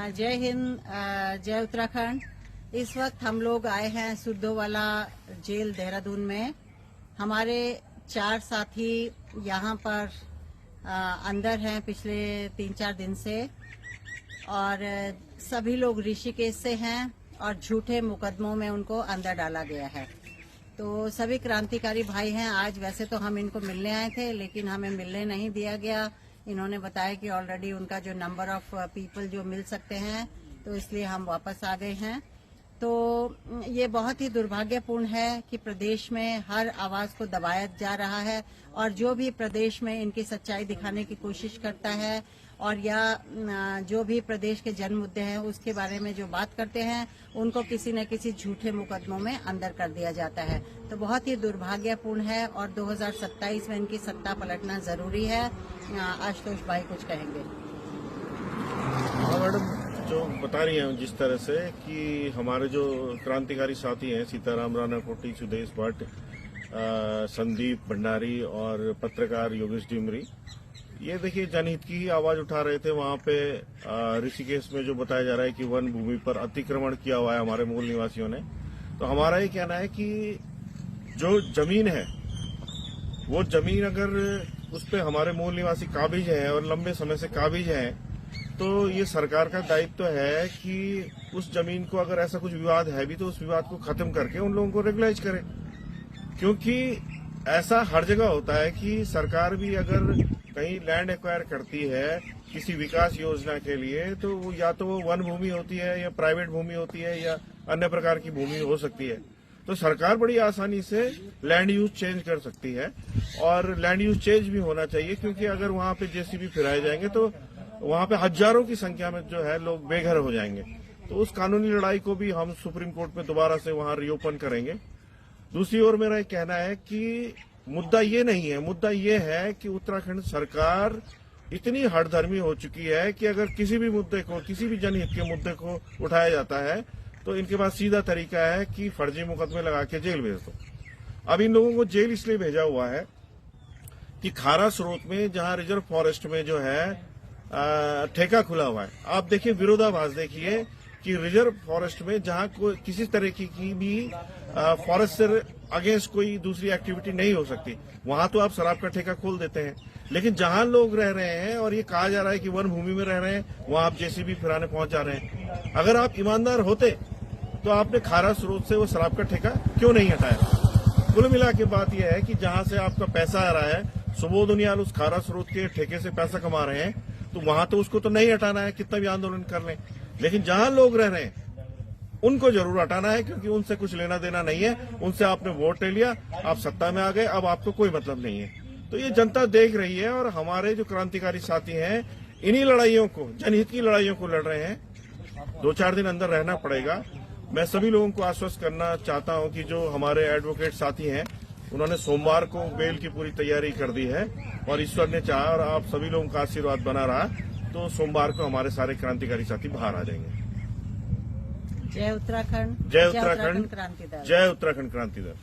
जय हिंद, जय उत्तराखंड। इस वक्त हम लोग आए हैं सुद्धोवाला जेल देहरादून में। हमारे 4 साथी यहाँ पर अंदर हैं पिछले 3-4 दिन से, और सभी लोग ऋषिकेश से हैं और झूठे मुकदमों में उनको अंदर डाला गया है। तो सभी क्रांतिकारी भाई हैं। आज वैसे तो हम इनको मिलने आए थे, लेकिन हमें मिलने नहीं दिया गया। इन्होंने बताया कि ऑलरेडी उनका जो नंबर ऑफ पीपल जो मिल सकते हैं, तो इसलिए हम वापस आ गए हैं। तो ये बहुत ही दुर्भाग्यपूर्ण है कि प्रदेश में हर आवाज को दबाया जा रहा है, और जो भी प्रदेश में इनकी सच्चाई दिखाने की कोशिश करता है और या जो भी प्रदेश के जन मुद्दे हैं उसके बारे में जो बात करते हैं, उनको किसी न किसी झूठे मुकदमों में अंदर कर दिया जाता है। तो बहुत ही दुर्भाग्यपूर्ण है, और 2027 में इनकी सत्ता पलटना जरूरी है। आशुतोष भाई कुछ कहेंगे। हाँ मैडम, जो बता रही हैं जिस तरह से कि हमारे जो क्रांतिकारी साथी हैं, सीताराम राणा कोटी, सुदेश भट्ट, संदीप भंडारी और पत्रकार योगेश डिमरी, ये देखिए जनहित की ही आवाज उठा रहे थे। वहां पे ऋषिकेश में जो बताया जा रहा है कि वन भूमि पर अतिक्रमण किया हुआ है हमारे मूल निवासियों ने। तो हमारा ये कहना है कि जो जमीन है, वो जमीन अगर उस पे हमारे मूल निवासी काबिज हैं और लंबे समय से काबिज हैं, तो ये सरकार का दायित्व है कि उस जमीन को अगर ऐसा कुछ विवाद है भी तो उस विवाद को खत्म करके उन लोगों को रेगुलाइज करे। क्योंकि ऐसा हर जगह होता है कि सरकार भी अगर कहीं लैंड एक्वायर करती है किसी विकास योजना के लिए, तो वो या तो वो वन भूमि होती है या प्राइवेट भूमि होती है या अन्य प्रकार की भूमि हो सकती है। तो सरकार बड़ी आसानी से लैंड यूज चेंज कर सकती है, और लैंड यूज चेंज भी होना चाहिए, क्योंकि अगर वहां पे जेसीबी फिराए जाएंगे तो वहां पे हजारों की संख्या में जो है लोग बेघर हो जाएंगे। तो उस कानूनी लड़ाई को भी हम सुप्रीम कोर्ट में दोबारा से वहां रीओपन करेंगे। दूसरी ओर मेरा एक कहना है कि मुद्दा ये नहीं है, मुद्दा ये है कि उत्तराखंड सरकार इतनी हठधर्मी हो चुकी है कि अगर किसी भी मुद्दे को, किसी भी जनहित के मुद्दे को उठाया जाता है तो इनके पास सीधा तरीका है कि फर्जी मुकदमे लगा के जेल भेज दो। अब इन लोगों को जेल इसलिए भेजा हुआ है कि खारा स्रोत में, जहां रिजर्व फॉरेस्ट में जो है ठेका खुला हुआ है। आप देखिए, विरोधाभास देखिए कि रिजर्व फॉरेस्ट में जहां कोई किसी तरह की भी फॉरेस्ट से अगेंस्ट कोई दूसरी एक्टिविटी नहीं हो सकती, वहां तो आप शराब का ठेका खोल देते हैं। लेकिन जहां लोग रह रहे हैं और ये कहा जा रहा है कि वन भूमि में रह रहे हैं, वहां आप जेसीबी फिराने पहुंच जा रहे हैं। अगर आप ईमानदार होते तो आपने खारा स्रोत से वो शराब का ठेका क्यों नहीं हटाया? कुल मिला के बात यह है कि जहां से आपका पैसा आ रहा है, सुबोध उनियाल उस खारा स्रोत के ठेके से पैसा कमा रहे हैं, तो वहां तो उसको तो नहीं हटाना है, कितना भी आंदोलन कर लें। लेकिन जहां लोग रह रहे हैं उनको जरूर हटाना है, क्योंकि उनसे कुछ लेना देना नहीं है। उनसे आपने वोट ले लिया, आप सत्ता में आ गए, अब आपको कोई मतलब नहीं है। तो ये जनता देख रही है, और हमारे जो क्रांतिकारी साथी हैं इन्हीं लड़ाइयों को, जनहित की लड़ाइयों को लड़ रहे हैं। 2-4 दिन अंदर रहना पड़ेगा। मैं सभी लोगों को आश्वस्त करना चाहता हूं कि जो हमारे एडवोकेट साथी हैं, उन्होंने सोमवार को बेल की पूरी तैयारी कर दी है, और ईश्वर ने चाहा और आप सभी लोगों का आशीर्वाद बना रहा, तो सोमवार को हमारे सारे क्रांतिकारी साथी बाहर आ जाएंगे। जय उत्तराखंड, जय उत्तराखंड, क्रांति दल। जय उत्तराखंड क्रांति दल।